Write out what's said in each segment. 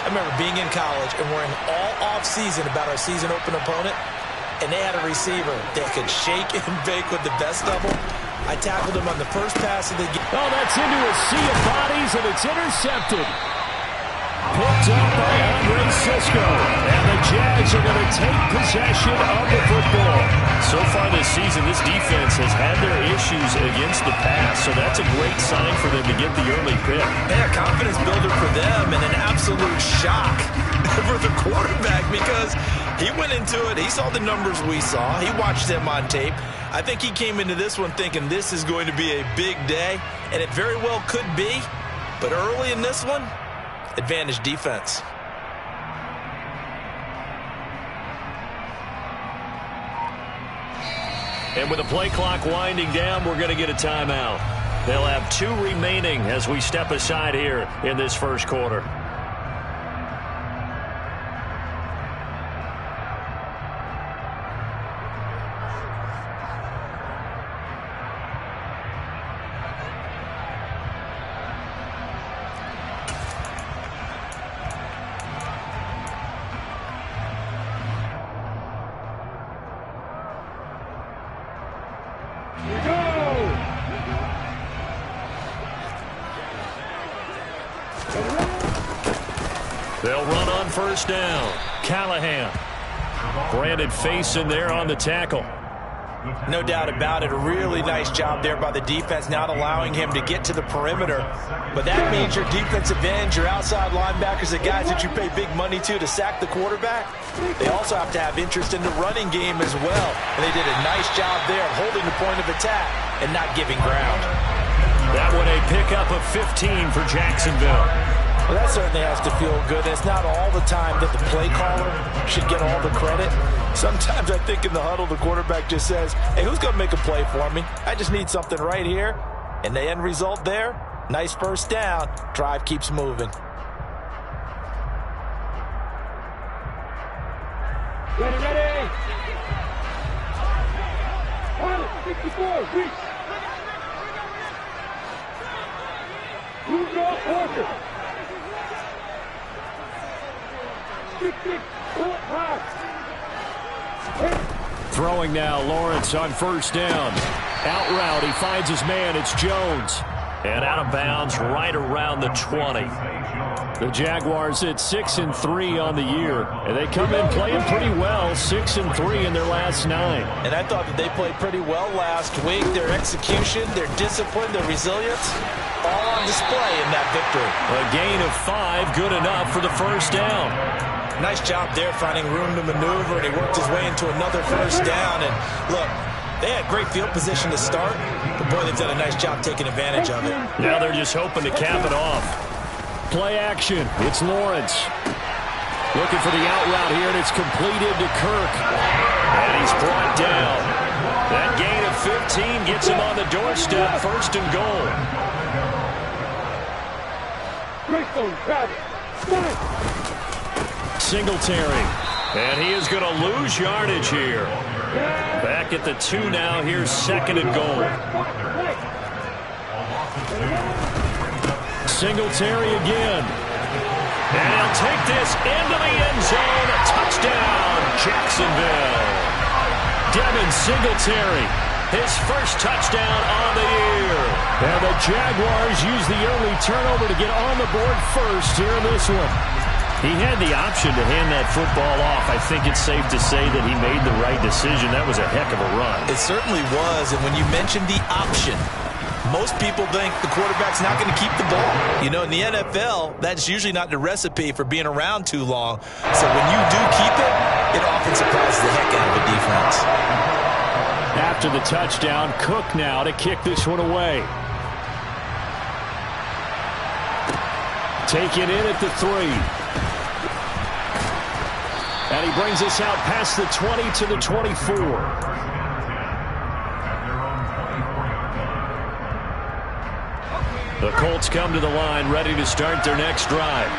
remember being in college and worrying all off-season about our season open opponent, and they had a receiver that could shake and bake with the best of them. I tackled him on the first pass of the game. Oh, that's into a sea of bodies, and it's intercepted. Picked up by Andre Cisco. And the Jags are going to take possession of the football. So far this season, this defense has had their issues against the pass, so that's a great sign for them to get the early pick. Yeah, confidence builder for them, and an absolute shock for the quarterback because he went into it. He saw the numbers we saw. He watched them on tape. I think he came into this one thinking this is going to be a big day, and it very well could be. But early in this one, advantage defense. And with the play clock winding down, we're going to get a timeout. They'll have 2 remaining as we step aside here in this first quarter. They'll run on first down. Callahan. Brandon face in there on the tackle. No doubt about it. A really nice job there by the defense, not allowing him to get to the perimeter. But that means your defensive ends, your outside linebackers, the guys that you pay big money to sack the quarterback, they also have to have interest in the running game as well. And they did a nice job there of holding the point of attack and not giving ground. That one a pickup of 15 for Jacksonville. Well, that certainly has to feel good. It's not all the time that the play caller should get all the credit. Sometimes I think in the huddle, the quarterback just says, hey, who's going to make a play for me? I just need something right here. And the end result there, nice first down. Drive keeps moving. Ready. 64, reach. Move your forces. Throwing now, Lawrence on first down. Out route, he finds his man, it's Jones. And out of bounds right around the 20. The Jaguars at 6-3 on the year. And they come in playing pretty well, 6-3 in their last 9. And I thought that they played pretty well last week. Their execution, their discipline, their resilience, all on display in that victory. A gain of 5, good enough for the first down. Nice job there finding room to maneuver, and he worked his way into another first down. And look, they had great field position to start, but boy, they've done a nice job taking advantage of it. Now they're just hoping to cap it off. Play action. It's Lawrence. Looking for the out route here, and it's completed to Kirk. And he's brought down. That gain of 15 gets him on the doorstep, first and goal. Singletary. And he is going to lose yardage here. Back at the 2 now. Here's second and goal. Singletary again. And he'll take this into the end zone. A touchdown, Jacksonville. Devin Singletary. His first touchdown on the year. And the Jaguars use the early turnover to get on the board first here in this one. He had the option to hand that football off. I think it's safe to say that he made the right decision. That was a heck of a run. It certainly was, and when you mentioned the option, most people think the quarterback's not going to keep the ball. You know, in the NFL, that's usually not the recipe for being around too long. So when you do keep it, it often surprises the heck out of the defense. After the touchdown, Cook now to kick this one away. Taken in at the 3. And he brings us out past the 20 to the 24. The Colts come to the line ready to start their next drive.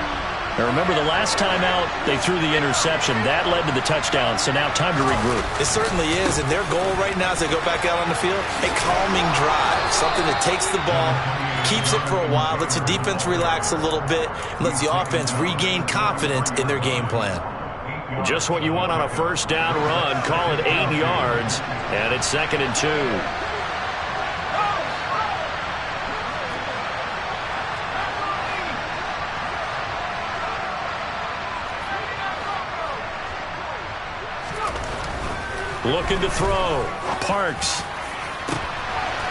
Now remember, the last time out, they threw the interception. That led to the touchdown, so now time to regroup. It certainly is, and their goal right now as they go back out on the field, a calming drive, something that takes the ball, keeps it for a while, lets the defense relax a little bit, and lets the offense regain confidence in their game plan. Just what you want on a first down run. Call it 8 yards, and it's 2nd and 2. Looking to throw. Parks.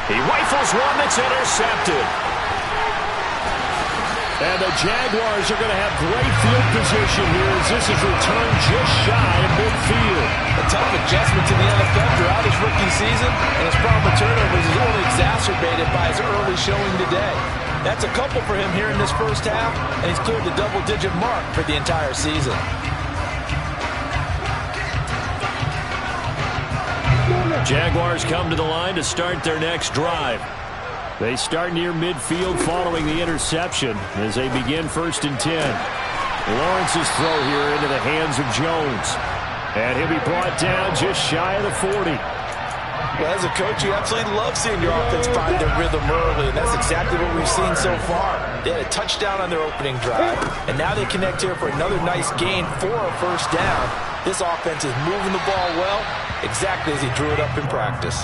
He rifles one that's intercepted. And the Jaguars are going to have great field position here as this is returned just shy of midfield. A tough adjustment to the NFL throughout his rookie season, and his problem with turnovers is only exacerbated by his early showing today. That's a couple for him here in this first half, and he's cleared the double-digit mark for the entire season. Jaguars come to the line to start their next drive. They start near midfield following the interception as they begin 1st and 10. Lawrence's throw here into the hands of Jones. And he'll be brought down just shy of the 40. Well, as a coach, you absolutely love seeing your offense find their rhythm early, and that's exactly what we've seen so far. They had a touchdown on their opening drive, and now they connect here for another nice gain for a first down. This offense is moving the ball well, exactly as he drew it up in practice.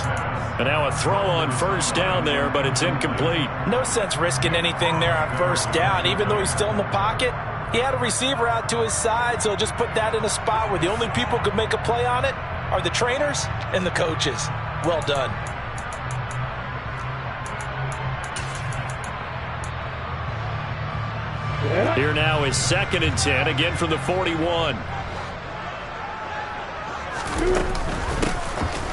And now a throw on first down there, but it's incomplete. No sense risking anything there on first down, even though he's still in the pocket. He had a receiver out to his side, so just put that in a spot where the only people who could make a play on it are the trainers and the coaches. Well done. Here now is 2nd and 10, again from the 41.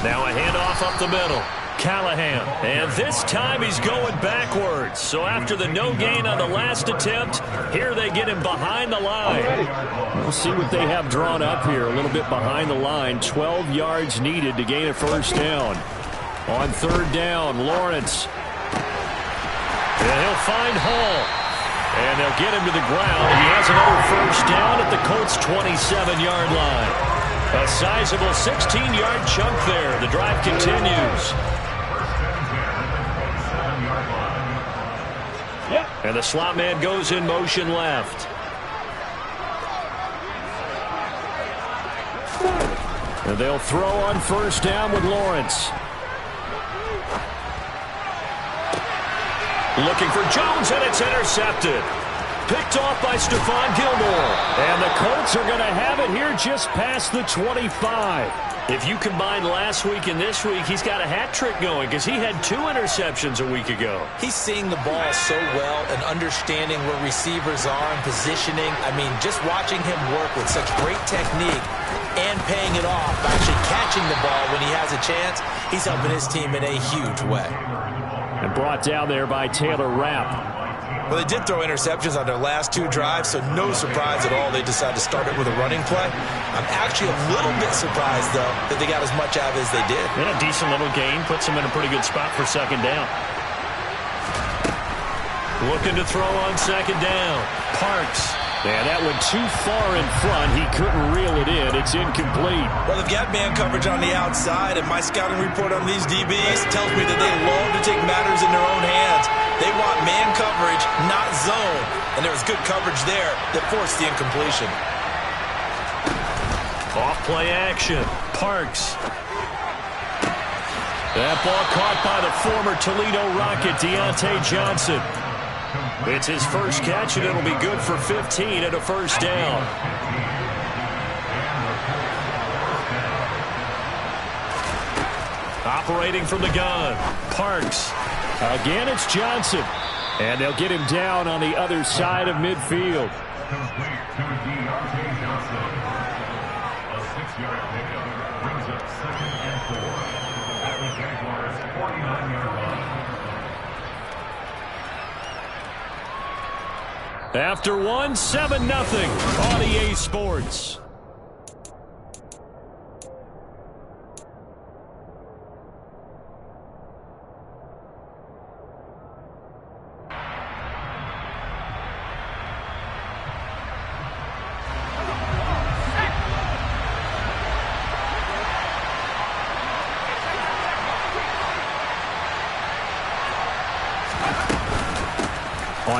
Now a handoff up the middle. Callahan. And this time he's going backwards. So after the no gain on the last attempt, here they get him behind the line. We'll see what they have drawn up here. A little bit behind the line. 12 yards needed to gain a first down. On 3rd down, Lawrence. And he'll find Hall. And they'll get him to the ground. And he has another first down at the Colts' 27-yard line. A sizable 16-yard chunk there. The drive continues. And the slot man goes in motion left. And they'll throw on first down with Lawrence. Looking for Jones, and it's intercepted. Picked off by Stephon Gilmore. And the Colts are going to have it here just past the 25. If you combine last week and this week, he's got a hat trick going because he had 2 interceptions a week ago. He's seeing the ball so well and understanding where receivers are and positioning. I mean, just watching him work with such great technique and paying it off, actually catching the ball when he has a chance, he's helping his team in a huge way. And brought down there by Taylor Rapp. Well, they did throw interceptions on their last 2 drives, so no surprise at all they decided to start it with a running play. I'm actually a little bit surprised, though, that they got as much out of it as they did. Yeah, a decent little gain. Puts them in a pretty good spot for 2nd down. Looking to throw on 2nd down. Parks. And that went too far in front. He couldn't reel it in. It's incomplete. Well, they've got man coverage on the outside, and my scouting report on these DBs tells me that they love to take matters in their own hands. They want man coverage, not zone. And there was good coverage there that forced the incompletion. Off-play action. Parks. That ball caught by the former Toledo Rocket, Deontay Johnson. It's his first catch, and it'll be good for 15 and a first down. Operating from the gun. Parks. Again, it's Johnson. And they'll get him down on the other side of midfield. After 1, 7-0 on EA Sports.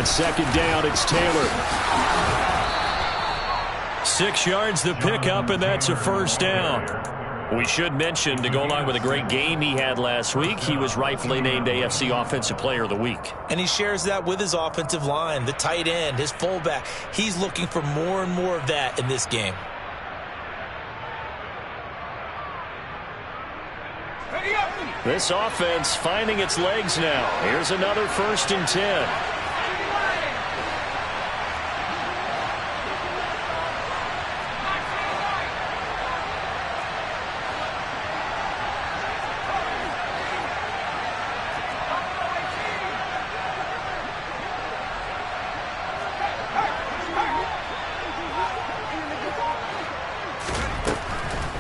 On second down, it's Taylor. 6 yards the pickup, and that's a first down. We should mention, to go along with a great game he had last week, he was rightfully named AFC Offensive Player of the Week. And he shares that with his offensive line, the tight end, his fullback. He's looking for more and more of that in this game. This offense finding its legs now. Here's another 1st and 10.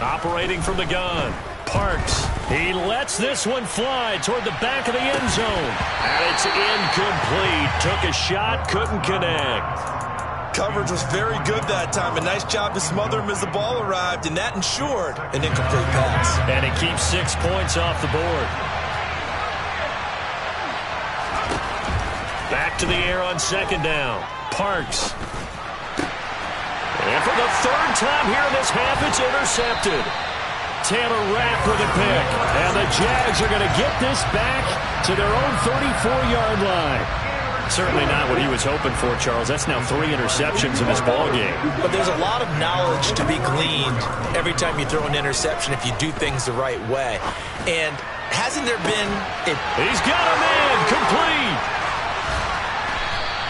Operating from the gun, Parks. He lets this one fly toward the back of the end zone. And it's incomplete. Took a shot, couldn't connect. Coverage was very good that time. A nice job to smother him as the ball arrived, and that ensured an incomplete pass. And it keeps 6 points off the board. Back to the air on second down. Parks. And for the 3rd time here in this half, it's intercepted. Taylor Rapp with a pick. And the Jags are going to get this back to their own 34-yard line. Certainly not what he was hoping for, Charles. That's now 3 interceptions in this ballgame. But there's a lot of knowledge to be gleaned every time you throw an interception if you do things the right way. And hasn't there been... He's got a man complete.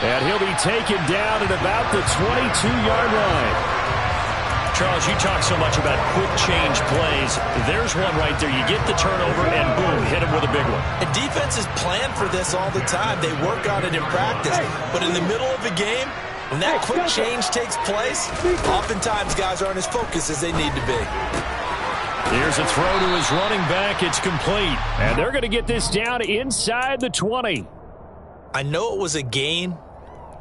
And he'll be taken down at about the 22-yard line. Charles, you talk so much about quick change plays. There's one right there. You get the turnover and boom, hit him with a big one. And defenses plan for this all the time. They work on it in practice. But in the middle of the game, when that quick change takes place, oftentimes guys aren't as focused as they need to be. Here's a throw to his running back. It's complete. And they're going to get this down inside the 20. I know it was a gain,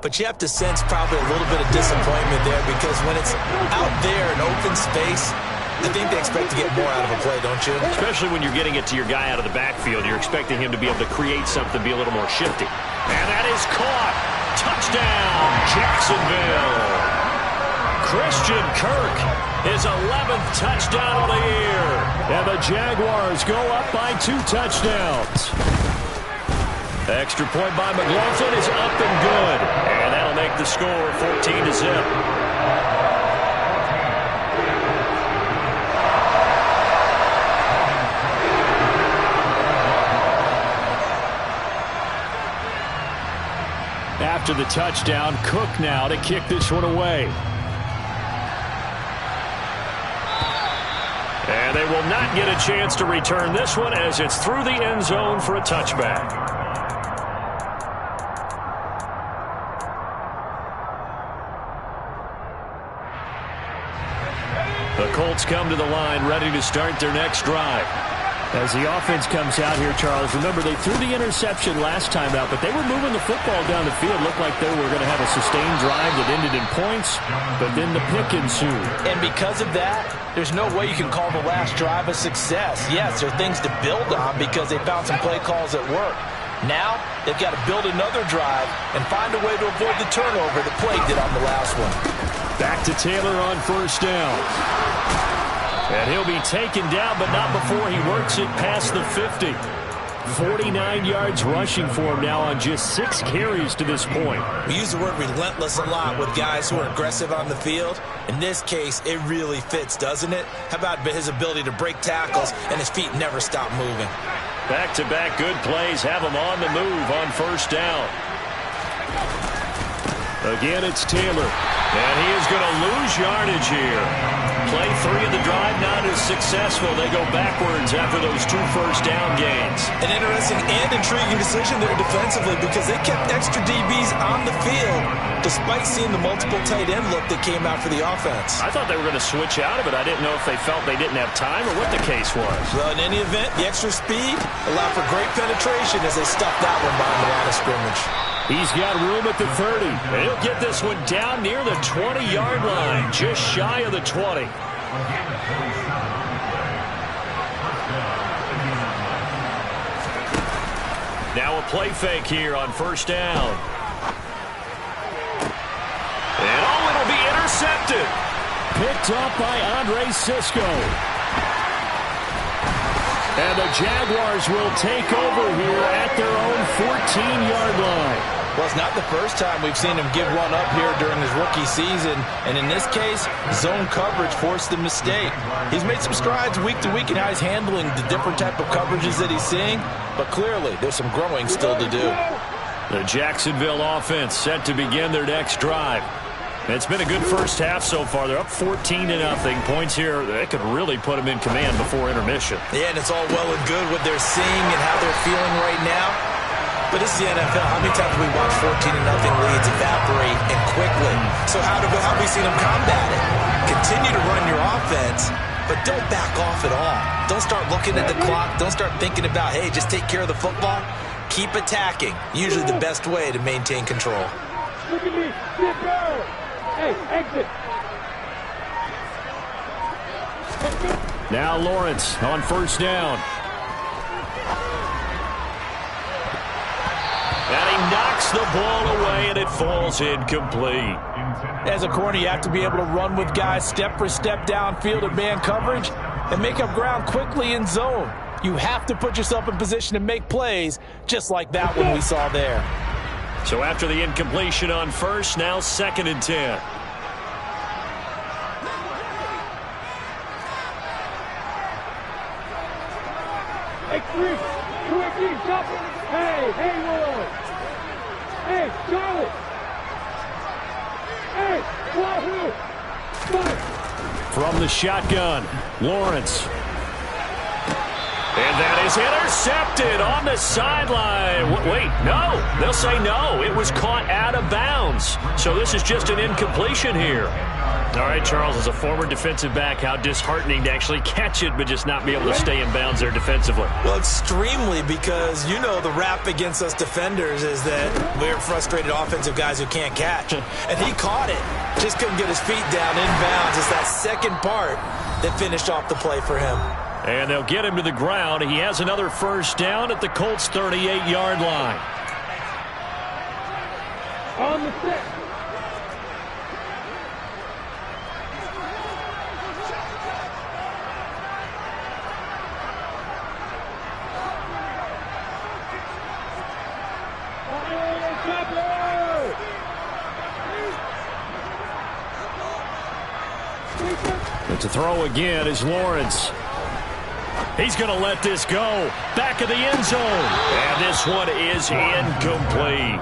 but you have to sense probably a little bit of disappointment there because when it's out there in open space, I think they expect to get more out of a play, don't you? Especially when you're getting it to your guy out of the backfield. You're expecting him to be able to create something, be a little more shifty. And that is caught. Touchdown, Jacksonville. Christian Kirk, his 11th touchdown of the year. And the Jaguars go up by 2 touchdowns. Extra point by McLaughlin is up and good. And that'll make the score 14-0. After the touchdown, Cook now to kick this one away. And they will not get a chance to return this one as it's through the end zone for a touchback. The Colts come to the line ready to start their next drive. As the offense comes out here, Charles, remember they threw the interception last time out, but they were moving the football down the field. Looked like they were going to have a sustained drive that ended in points, but then the pick ensued. And because of that, there's no way you can call the last drive a success. Yes, there are things to build on because they found some play calls that work. Now, they've got to build another drive and find a way to avoid the turnover that plagued it on the last one. Back to Taylor on first down. And he'll be taken down, but not before he works it past the 50. 49 yards rushing for him now on just 6 carries to this point. We use the word relentless a lot with guys who are aggressive on the field. In this case, it really fits, doesn't it? How about his ability to break tackles and his feet never stop moving? Back-to-back good plays have him on the move on first down. Again, it's Taylor. And he is going to lose yardage here. Play 3 of the drive not as successful. They go backwards after those 2 first down gains. An interesting and intriguing decision there defensively because they kept extra DBs on the field despite seeing the multiple tight end look that came out for the offense. I thought they were going to switch out of it. I didn't know if they felt they didn't have time or what the case was. Well, in any event, the extra speed allowed for great penetration as they stuffed that one behind the line of scrimmage. He's got room at the 30. And he'll get this one down near the 20-yard line, just shy of the 20. Now a play fake here on first down. intercepted. Picked up by Andre Sisco. And the Jaguars will take over here at their own 14-yard line. Well, it's not the first time we've seen him give one up here during his rookie season. And in this case, zone coverage forced the mistake. He's made some strides week to week in how he's handling the different type of coverages that he's seeing. But clearly, there's some growing still to do. The Jacksonville offense set to begin their next drive. It's been a good first half so far. They're up 14-0. Points here, that could really put them in command before intermission. Yeah, and it's all well and good what they're seeing and how they're feeling right now. But this is the NFL. How many times have we watched 14-0 leads evaporate and quickly? So how have we seen them combat it? Continue to run your offense, but don't back off at all. Don't start looking at the clock. Don't start thinking about, hey, just take care of the football. Keep attacking. Usually the best way to maintain control. Look at me. Sit down. Hey, exit. Now Lawrence on first down. And he knocks the ball away, and it falls incomplete. As a corner, you have to be able to run with guys step for step downfield in man coverage and make up ground quickly in zone. You have to put yourself in position to make plays just like that one we saw there. So after the incompletion on first, now 2nd and 10. Hey, Creek. Quickly, stop it. Hey, Hayward. Hey, Charlotte. Hey, Wahoo. From the shotgun, Lawrence. And that is intercepted on the sideline. Wait, no. They'll say no. It was caught out of bounds. So this is just an incompletion here. All right, Charles, as a former defensive back, how disheartening to actually catch it but just not be able to stay in bounds there defensively. Well, extremely, because you know the rap against us defenders is that we're frustrated offensive guys who can't catch. And he caught it. Just couldn't get his feet down in bounds. It's that second part that finished off the play for him. And they'll get him to the ground. He has another first down at the Colts' 38-yard line. On the set. But to throw again is Lawrence. He's going to let this go. Back of the end zone. And this one is incomplete.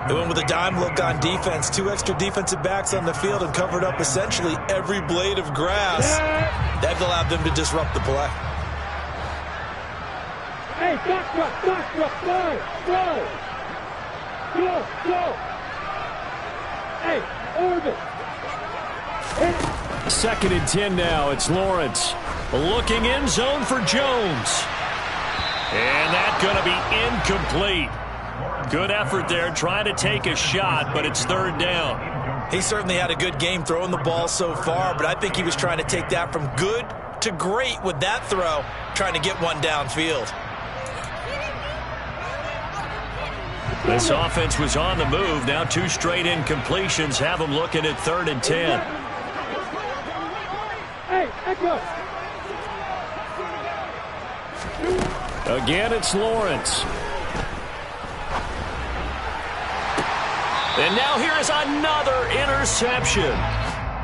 They went with a dime look on defense. 2 extra defensive backs on the field and covered up essentially every blade of grass. That allowed them to disrupt the play. Hey, doctor, go. Go. Hey, orbit. 2nd and 10 now. It's Lawrence. Looking in zone for Jones. And that's going to be incomplete. Good effort there, trying to take a shot, but it's 3rd down. He certainly had a good game throwing the ball so far, but I think he was trying to take that from good to great with that throw, trying to get one downfield. This offense was on the move. Now 2 straight incompletions have them looking at 3rd and 10. Hey, echo. Again, it's Lawrence. And now here is another interception.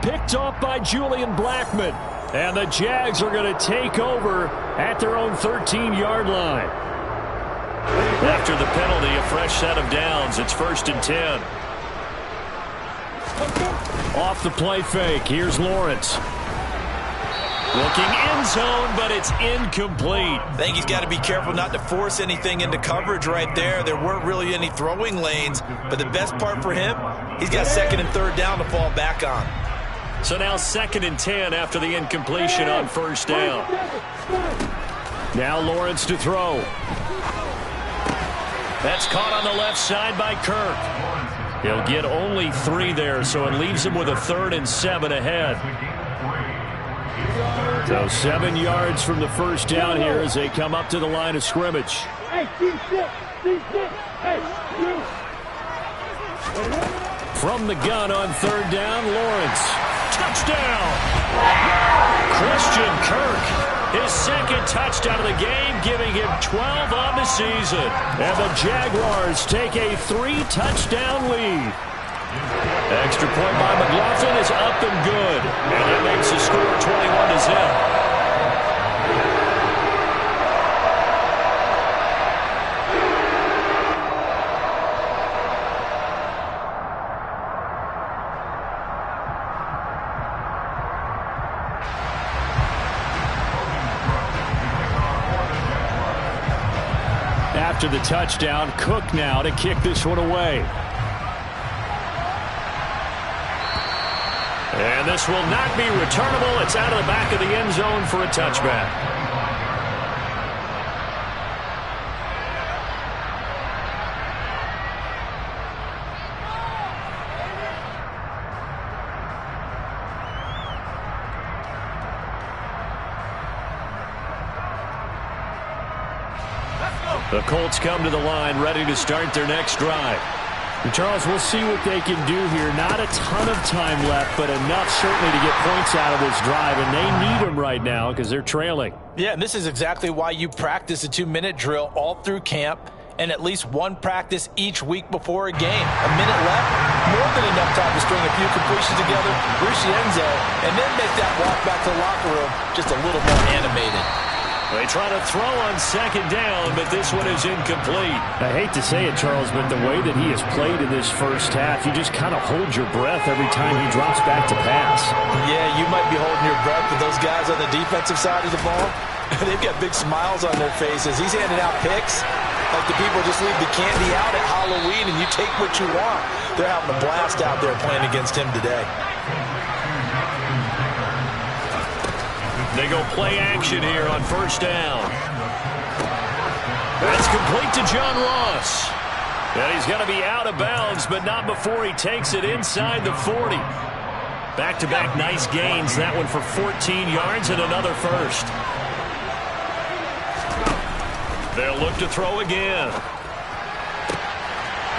Picked off by Julian Blackmon. And the Jags are going to take over at their own 13-yard line. After the penalty, a fresh set of downs. It's 1st and 10. Off the play fake. Here's Lawrence. Looking in zone, but it's incomplete. I think he's got to be careful not to force anything into coverage right there. There weren't really any throwing lanes, but the best part for him, he's got 2nd and 3rd down to fall back on. So now 2nd and 10 after the incompletion on 1st down. Now Lawrence to throw. That's caught on the left side by Kirk. He'll get only 3 there, so it leaves him with a 3rd and 7 ahead. So 7 yards from the first down here as they come up to the line of scrimmage. Hey, D6. Hey, From the gun on third down, Lawrence. Touchdown! Christian Kirk, his second touchdown of the game, giving him 12 on the season. And the Jaguars take a 3-touchdown lead. Extra point by McLaughlin is up and good. And that makes the score 21-0. After the touchdown, Cook now to kick this one away. And this will not be returnable. It's out of the back of the end zone for a touchback. The Colts come to the line ready to start their next drive. And Charles, we'll see what they can do here. Not a ton of time left, but enough certainly to get points out of this drive, and they need them right now because they're trailing. Yeah, and this is exactly why you practice a 2-minute drill all through camp and at least one practice each week before a game. A minute left, more than enough time to string a few completions together, reach the end zone, and then make that walk back to the locker room just a little more animated. They try to throw on second down, but this one is incomplete. I hate to say it, Charles, but the way that he has played in this first half, you just kind of hold your breath every time he drops back to pass. Yeah, you might be holding your breath, but those guys on the defensive side of the ball, they've got big smiles on their faces. He's handing out picks like the people just leave the candy out at Halloween and you take what you want. They're having a blast out there playing against him today. They go play action here on first down. That's complete to John Ross. And he's going to be out of bounds, but not before he takes it inside the 40. Back-to-back nice gains. That one for 14 yards and another first. They'll look to throw again.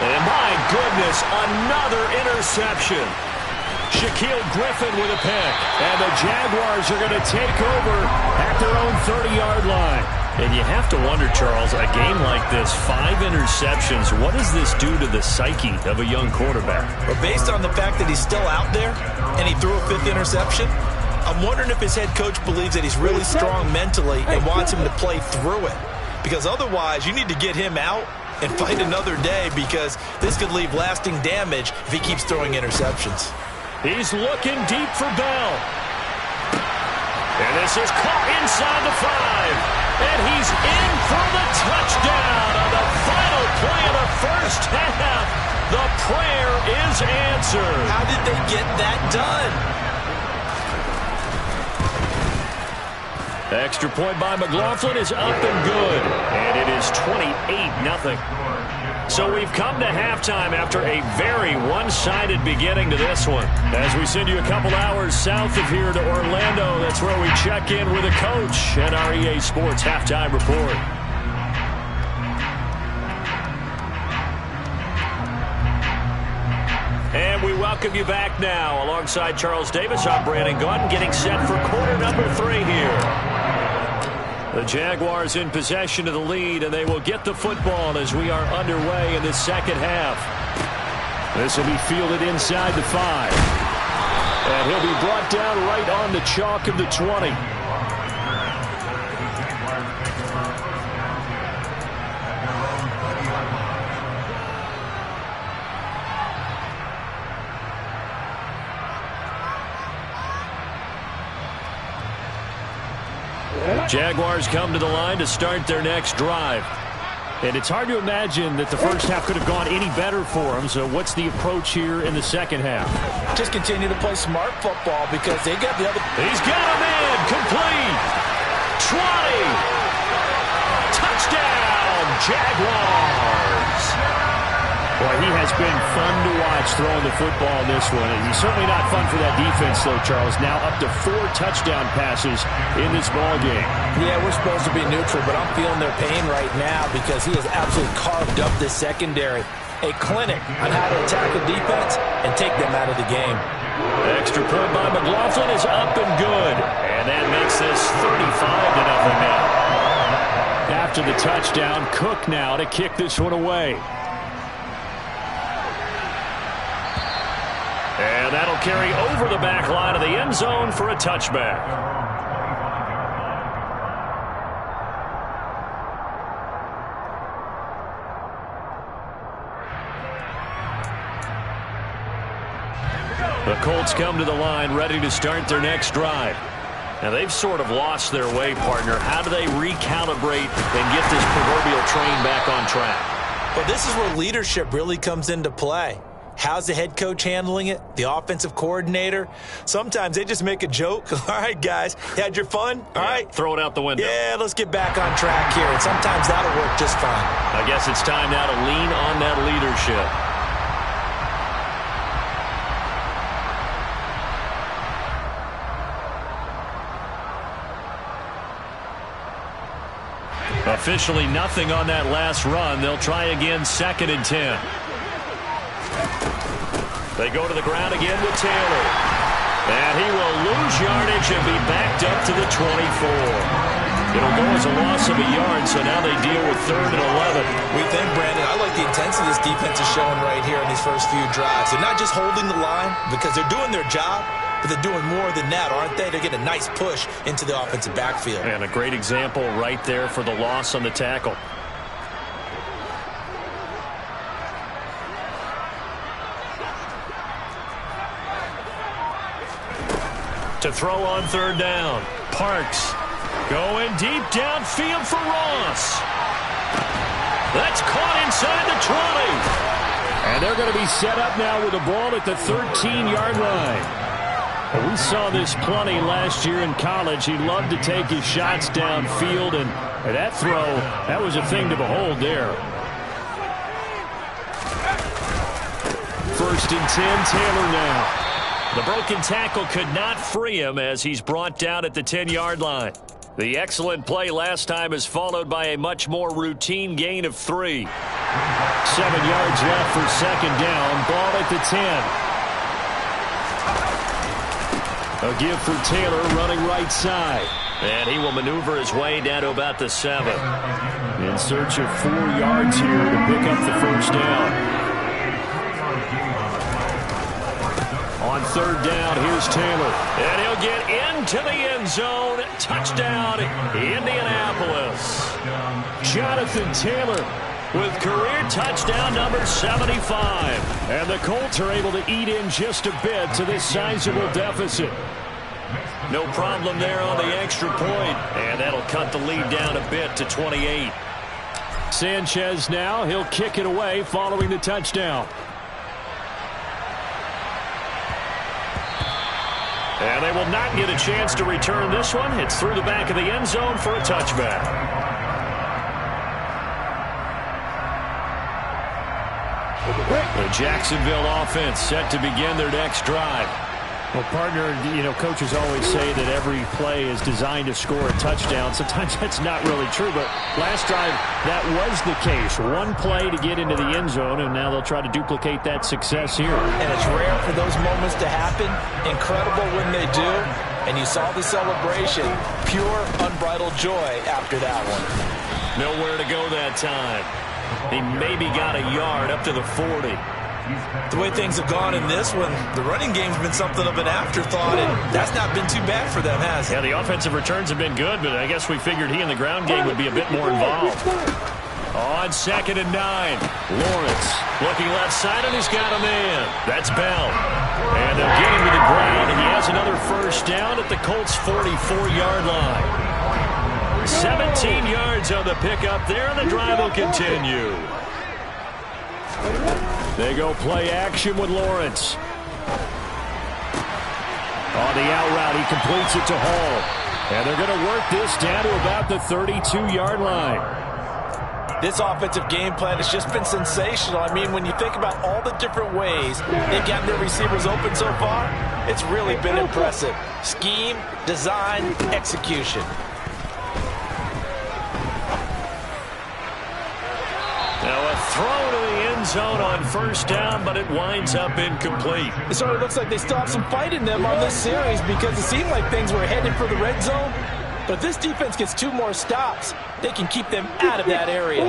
And my goodness, another interception. Shaquille Griffin with a pick. And the Jaguars are going to take over at their own 30-yard line. And you have to wonder, Charles, a game like this, 5 interceptions, what does this do to the psyche of a young quarterback? But based on the fact that he's still out there and he threw a 5th interception, I'm wondering if his head coach believes that he's really strong mentally and wants him to play through it. Because otherwise, you need to get him out and fight another day because this could leave lasting damage if he keeps throwing interceptions. He's looking deep for Bell. And this is caught inside the 5. And he's in for the touchdown on the final play of the first half. The prayer is answered. How did they get that done? The extra point by McLaughlin is up and good. And it is 28-0. So we've come to halftime after a very one-sided beginning to this one. As we send you a couple hours south of here to Orlando, that's where we check in with a coach at our EA Sports Halftime Report. And we welcome you back now. Alongside Charles Davis, I'm Brandon Gunn, getting set for quarter number 3 here. The Jaguars in possession of the lead, and they will get the football as we are underway in the second half. This will be fielded inside the 5. And he'll be brought down right on the chalk of the 20. Jaguars come to the line to start their next drive. And it's hard to imagine that the first half could have gone any better for them. So what's the approach here in the second half? Just continue to play smart football because they got the other. He's got a man. Complete. 20. Touchdown, Jaguars. Boy, he has been fun to watch throwing the football in this one. And he's certainly not fun for that defense, though, Charles. Now up to 4 touchdown passes in this ball game. Yeah, we're supposed to be neutral, but I'm feeling their pain right now because he has absolutely carved up this secondary. a clinic on how to attack a defense and take them out of the game. Extra point by McLaughlin is up and good. And that makes this 35-0 now. After the touchdown, Cook now to kick this one away. And that'll carry over the back line of the end zone for a touchback. The Colts come to the line ready to start their next drive. Now, they've sort of lost their way, partner. How do they recalibrate and get this proverbial train back on track? Well, this is where leadership really comes into play. How's the head coach handling it? The offensive coordinator? Sometimes they just make a joke. All right, guys, had your fun? All right. Throw it out the window. Yeah, let's get back on track here. And sometimes that'll work just fine. I guess it's time now to lean on that leadership. Officially nothing on that last run. They'll try again, 2nd and 10. They go to the ground again with Taylor. And he will lose yardage and be backed up to the 24. It'll go as a loss of a yard, so now they deal with 3rd and 11. We think, Brandon, I like the intensity this defense is showing right here in these first few drives. They're not just holding the line because they're doing their job, but they're doing more than that, aren't they? They're getting a nice push into the offensive backfield. And a great example right there for the loss on the tackle. To throw on 3rd down. Parks going deep downfield for Ross. That's caught inside the 20. And they're going to be set up now with the ball at the 13-yard line. We saw this plenty last year in college. He loved to take his shots downfield, and that throw, that was a thing to behold there. 1st and 10, Taylor now. The broken tackle could not free him as he's brought down at the 10-yard line. The excellent play last time is followed by a much more routine gain of 3. 7 yards left for 2nd down. Ball at the 10. A give for Taylor running right side. And he will maneuver his way down to about the 7. In search of 4 yards here to pick up the 1st down. On 3rd down, here's Taylor. And he'll get into the end zone. Touchdown, Indianapolis. Jonathan Taylor with career touchdown number 75. And the Colts are able to eat in just a bit to this sizable deficit. No problem there on the extra point. And that'll cut the lead down a bit to 28. Sanchez now, he'll kick it away following the touchdown. And they will not get a chance to return this one. It's through the back of the end zone for a touchback. The Jacksonville offense set to begin their next drive. Well, partner, you know, coaches always say that every play is designed to score a touchdown. Sometimes that's not really true, but last drive, that was the case. One play to get into the end zone, and now they'll try to duplicate that success here. And it's rare for those moments to happen. Incredible when they do. And you saw the celebration. Pure, unbridled joy after that one. Nowhere to go that time. He maybe got a yard up to the 40. The way things have gone in this one, the running game's been something of an afterthought, and that's not been too bad for them, has it? Yeah, the offensive returns have been good, but I guess we figured he in the ground game would be a bit more involved. On 2nd and 9, Lawrence looking left side, and he's got a man. That's Bell. And they'll get him to the ground, and he has another 1st down at the Colts' 44-yard line. 17 yards on the pickup there, and the drive will continue. They go play action with Lawrence. On the out route, he completes it to Hall. And they're going to work this down to about the 32-yard line. This offensive game plan has just been sensational. I mean, when you think about all the different ways they've gotten their receivers open so far, it's really been impressive. Scheme, design, execution. Now a throw to the end end zone on first down, but it winds up incomplete. It sort of looks like they still have some fight in them on this series because it seemed like things were headed for the red zone. But if this defense gets 2 more stops, they can keep them out of that area.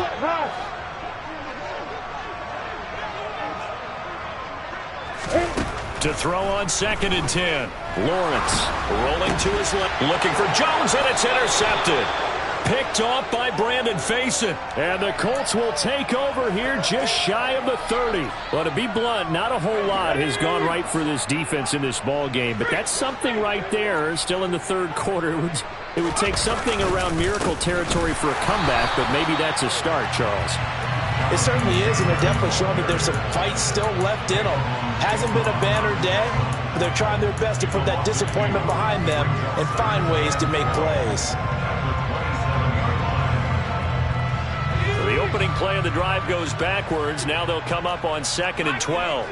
To throw on 2nd and 10. Lawrence rolling to his left, looking for Jones, and it's intercepted. Picked off by Brandon Faison. And the Colts will take over here just shy of the 30. Well, to be blunt, not a whole lot has gone right for this defense in this ball game, but that's something right there. Still in the 3rd quarter. It would take something around miracle territory for a comeback, but maybe that's a start, Charles. It certainly is, and they're definitely showing that there's some fight still left in them. Hasn't been a banner day, but they're trying their best to put that disappointment behind them and find ways to make plays. The opening play of the drive goes backwards. Now they'll come up on 2nd and 12.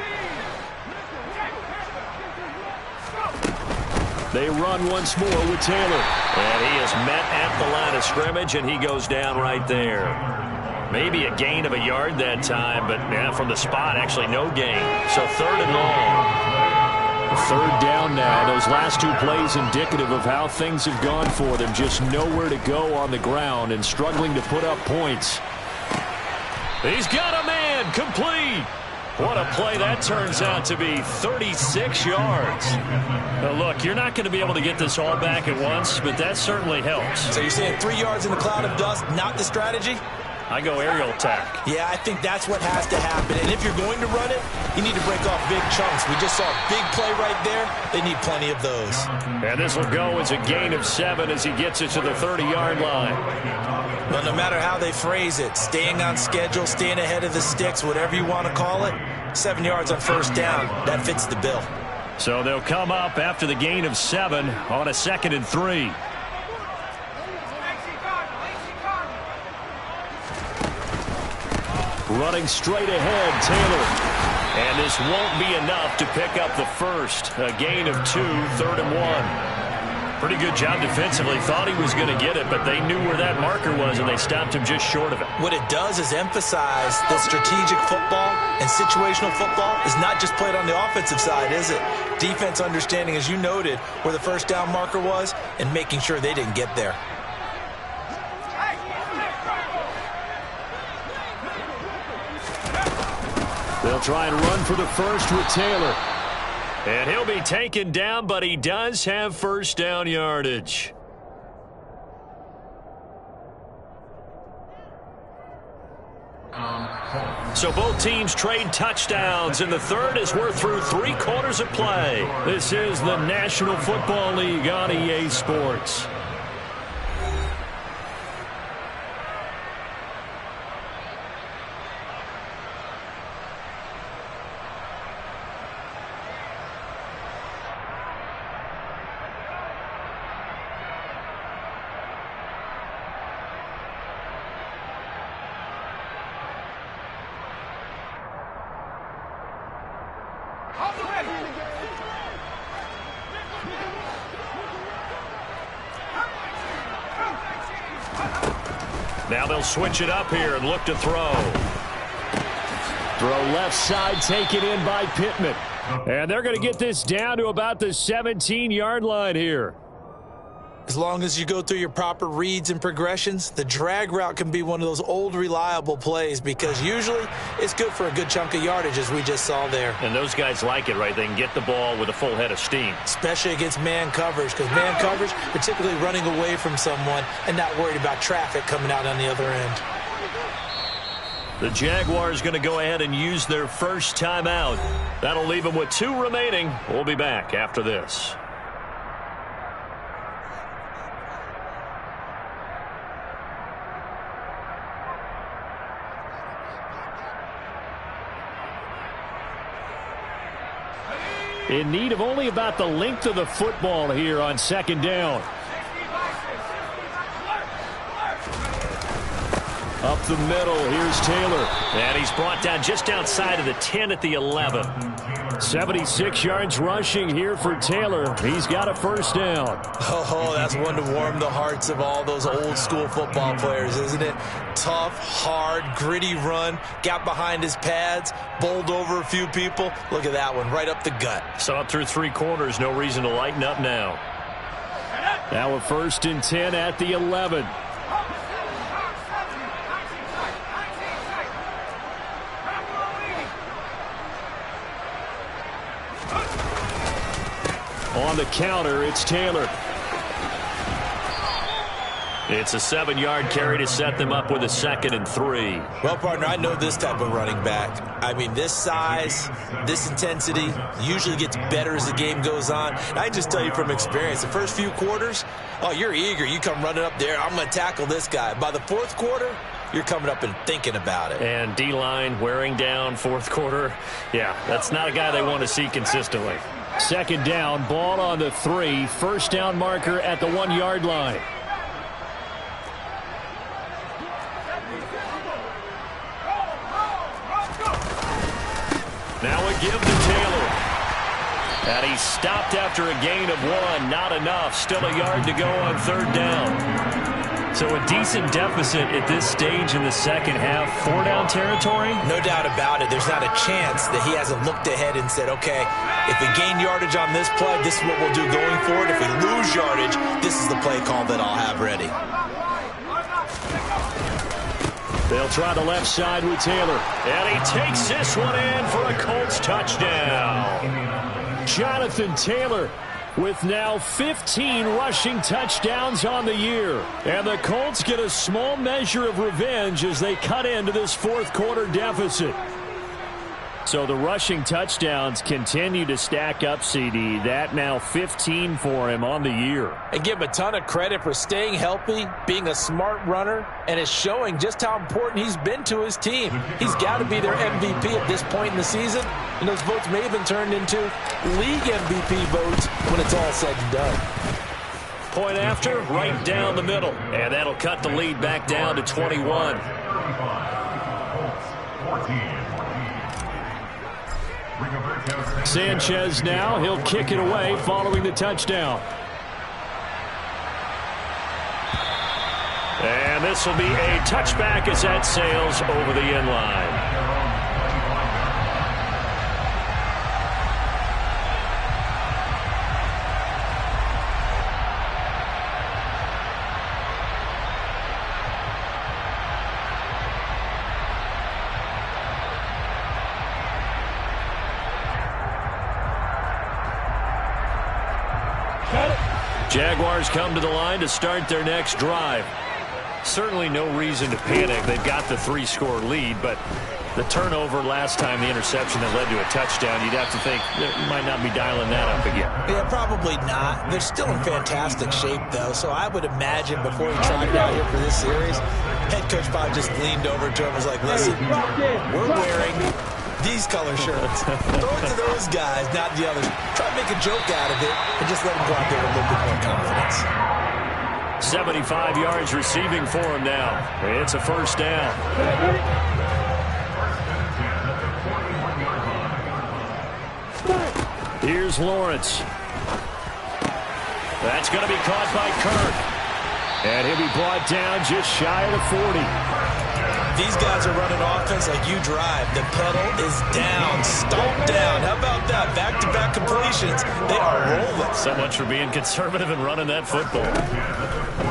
They run once more with Taylor. And he is met at the line of scrimmage, and he goes down right there. Maybe a gain of a yard that time, but from the spot, actually no gain. So 3rd and long. 3rd down now. Those last 2 plays indicative of how things have gone for them. Just nowhere to go on the ground and struggling to put up points. He's got a man, complete. What a play that turns out to be, 36 yards. Now look, you're not going to be able to get this all back at once, but that certainly helps. So you're saying 3 yards in a cloud of dust, not the strategy? I go aerial attack. Yeah, I think that's what has to happen. And if you're going to run it, you need to break off big chunks. We just saw a big play right there. They need plenty of those. And this will go as a gain of 7 as he gets it to the 30-yard line. But no matter how they phrase it, staying on schedule, staying ahead of the sticks, whatever you want to call it, 7 yards on first down, that fits the bill. So they'll come up after the gain of 7 on a 2nd and 3. Running straight ahead, Taylor. And this won't be enough to pick up the first. A gain of 2, 3rd and 1. Pretty good job defensively. Thought he was going to get it, but they knew where that marker was, and they stopped him just short of it. What it does is emphasize that strategic football and situational football is not just played on the offensive side, is it? Defense understanding, as you noted, where the first down marker was and making sure they didn't get there. They'll try and run for the first with Taylor. And he'll be taken down, but he does have first down yardage. So both teams trade touchdowns, and the 3rd as we're through 3 quarters of play. This is the National Football League on EA Sports. Now they'll switch it up here and look to throw. Throw left side, taken in by Pittman. And they're going to get this down to about the 17-yard line here. As long as you go through your proper reads and progressions, the drag route can be one of those old reliable plays because usually it's good for a good chunk of yardage, as we just saw there. And those guys like it, right? They can get the ball with a full head of steam. Especially against man coverage, because man coverage, particularly running away from someone and not worried about traffic coming out on the other end. The Jaguars going to go ahead and use their first timeout. That'll leave them with 2 remaining. We'll be back after this. In need of only about the length of the football here on 2nd down. Up the middle, here's Taylor. And he's brought down just outside of the 10 at the 11. 76 yards rushing here for Taylor. He's got a first down. Oh, that's one to warm the hearts of all those old school football players, isn't it? Tough, hard, gritty run. Got behind his pads, bowled over a few people. Look at that one, right up the gut. Saw it through 3 quarters. No reason to lighten up now. Now a 1st and 10 at the 11. On the counter, it's Taylor. It's a 7-yard carry to set them up with a 2nd and 3. Well, partner, I know this type of running back. I mean, this size, this intensity usually gets better as the game goes on. And I just tell you from experience, the first few quarters, oh, you're eager. You come running up there, I'm going to tackle this guy. By the 4th quarter, you're coming up and thinking about it. And D-line wearing down 4th quarter. Yeah, that's not a guy they want to see consistently. 2nd down, ball on the 3. First down marker at the 1-yard line. Now a give to Taylor. And he stopped after a gain of 1. Not enough. Still a yard to go on 3rd down. So a decent deficit at this stage in the second half. 4-down territory? No doubt about it. There's not a chance that he hasn't looked ahead and said, okay, if we gain yardage on this play, this is what we'll do going forward. If we lose yardage, this is the play call that I'll have ready. They'll try the left side with Taylor. And he takes this one in for a Colts touchdown. Jonathan Taylor with now 15 rushing touchdowns on the year. And the Colts get a small measure of revenge as they cut into this 4th quarter deficit. So the rushing touchdowns continue to stack up, CD. That now 15 for him on the year. And give him a ton of credit for staying healthy, being a smart runner, and it's showing just how important he's been to his team. He's got to be their MVP at this point in the season, and those votes may have been turned into league MVP votes when it's all said and done. Point after, right down the middle, and that'll cut the lead back down to 21. Sanchez now, he'll kick it away following the touchdown. And this will be a touchback as that sails over the end line. Jaguars come to the line to start their next drive. Certainly no reason to panic. They've got the 3-score lead, but the turnover last time, the interception that led to a touchdown, you'd have to think that you might not be dialing that up again. Yeah, probably not. They're still in fantastic shape, though, so I would imagine before he tried it out here for this series, head coach probably just leaned over to him and was like, listen, we're wearing these color shirts. Throw it to those guys, not the others. Try to make a joke out of it and just let them go out there with a little bit more confidence. 75 yards receiving for him now. It's a first down. Here's Lawrence. That's going to be caught by Kirk. And he'll be brought down just shy of the 40. These guys are running offense like you drive. The pedal is down, stomped down. How about that? Back-to-back completions. They are rolling. So much for being conservative and running that football.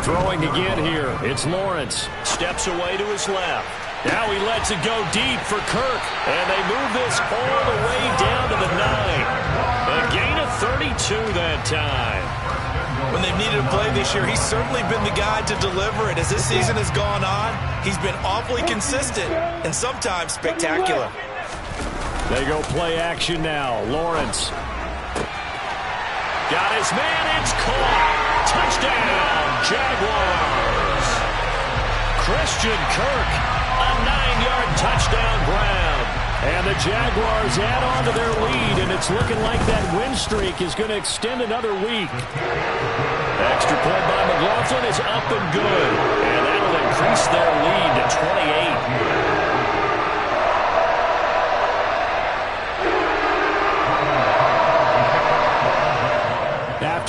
Throwing again here. It's Lawrence. Steps away to his left. Now he lets it go deep for Kirk. And they move this all the way down to the 9. A gain of 32 that time. When they've needed a play this year, he's certainly been the guy to deliver it. As this season has gone on, he's been awfully consistent and sometimes spectacular. They go play action now. Lawrence. Got his man. It's caught. Touchdown, Jaguars. Christian Kirk, a 9-yard touchdown grab. And the Jaguars add on to their lead, and it's looking like that win streak is going to extend another week. Extra point by McLaughlin is up and good, and that'll increase their lead to 28.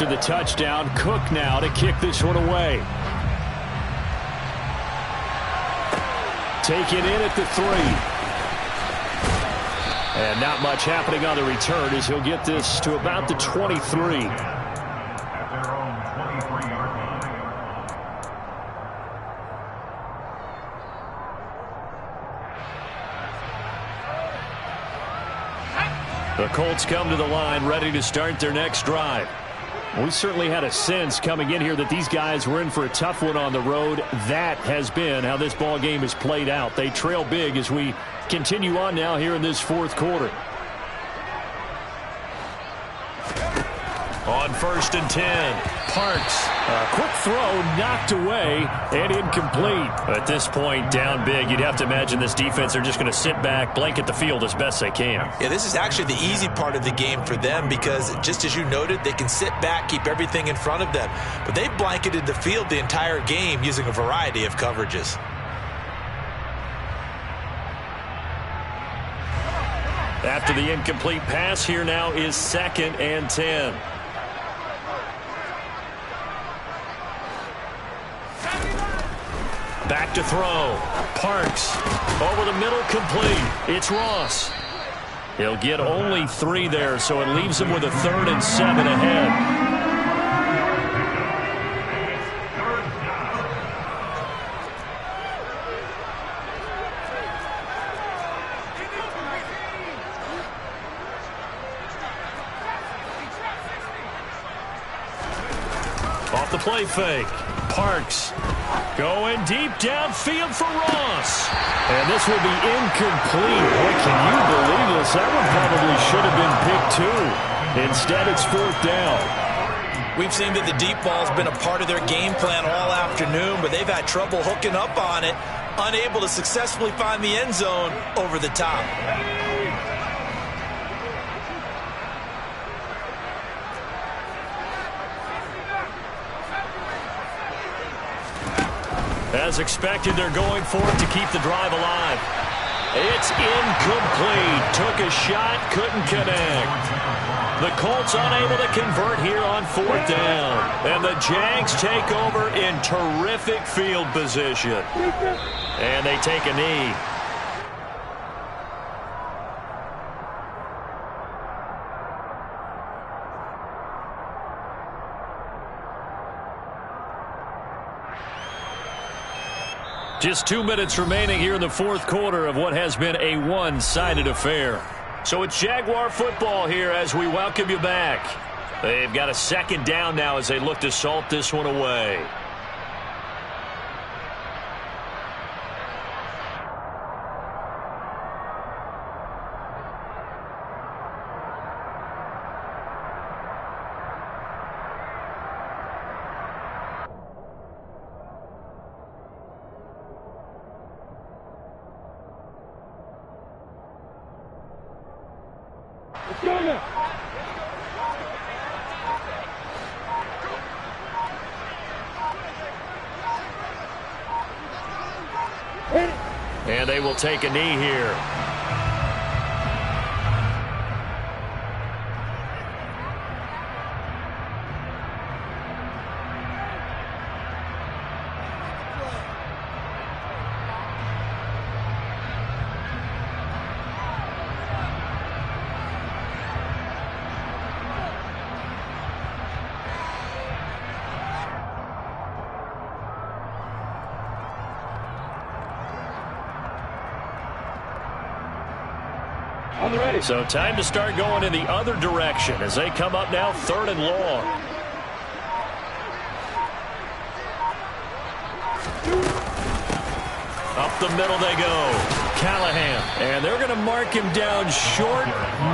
after the touchdown. Cook now to kick this one away. Taken in at the 3. And not much happening on the return as he'll get this to about the 23. The Colts come to the line ready to start their next drive. We certainly had a sense coming in here that these guys were in for a tough one on the road. That has been how this ball game has played out. They trail big as we continue on now here in this fourth quarter. On 1st and 10, Parks. A quick throw knocked away and incomplete. At this point, down big, you'd have to imagine this defense are just going to sit back, blanket the field as best they can. Yeah, this is actually the easy part of the game for them because, just as you noted, they can sit back, keep everything in front of them. But they've blanketed the field the entire game using a variety of coverages. After the incomplete pass, here now is 2nd and 10. Back to throw. Parks. Over the middle, complete. It's Ross. He'll get only 3 there, so it leaves him with a 3rd and 7 ahead. Off the play fake. Parks. Going deep downfield for Ross. And this will be incomplete. Boy, can you believe this? That one probably should have been picked too. Instead, it's 4th down. We've seen that the deep ball's been a part of their game plan all afternoon, but they've had trouble hooking up on it, unable to successfully find the end zone over the top. As expected, they're going for it to keep the drive alive. It's incomplete. Took a shot, couldn't connect. The Colts unable to convert here on 4th down. And the Jags take over in terrific field position. And they take a knee. Just 2 minutes remaining here in the fourth quarter of what has been a one-sided affair. So it's Jaguar football here as we welcome you back. They've got a 2nd down now as they look to salt this one away. And they will take a knee here. So time to start going in the other direction as they come up now 3rd and long. Up the middle they go. Callahan. And they're going to mark him down short,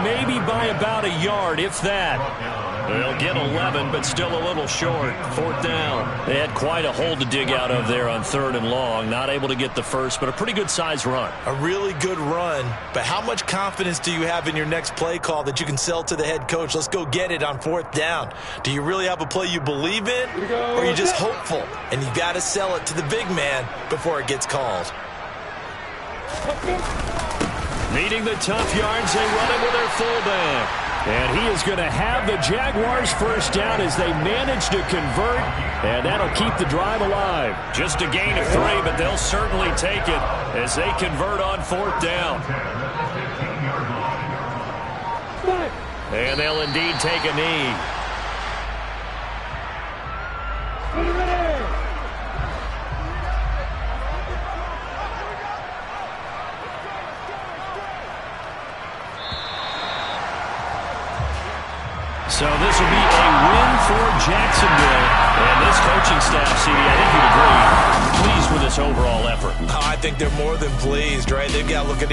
maybe by about a yard, if that. They'll get 11, but still a little short. 4th down. They had quite a hole to dig out of there on 3rd and long. Not able to get the first, but a pretty good size run. A really good run, but how much confidence do you have in your next play call that you can sell to the head coach? Let's go get it on 4th down. Do you really have a play you believe in, or are you just hopeful? And you got to sell it to the big man before it gets called. Needing the tough yards, they run it with their fullback. And he is going to have the Jaguars first down as they manage to convert, and that'll keep the drive alive. Just a gain of 3, but they'll certainly take it as they convert on 4th down. And they'll indeed take a knee. So this will be a win for Jacksonville. And this coaching staff, CD, I think you'd agree, pleased with this overall effort. I think they're more than pleased, right? They've got looking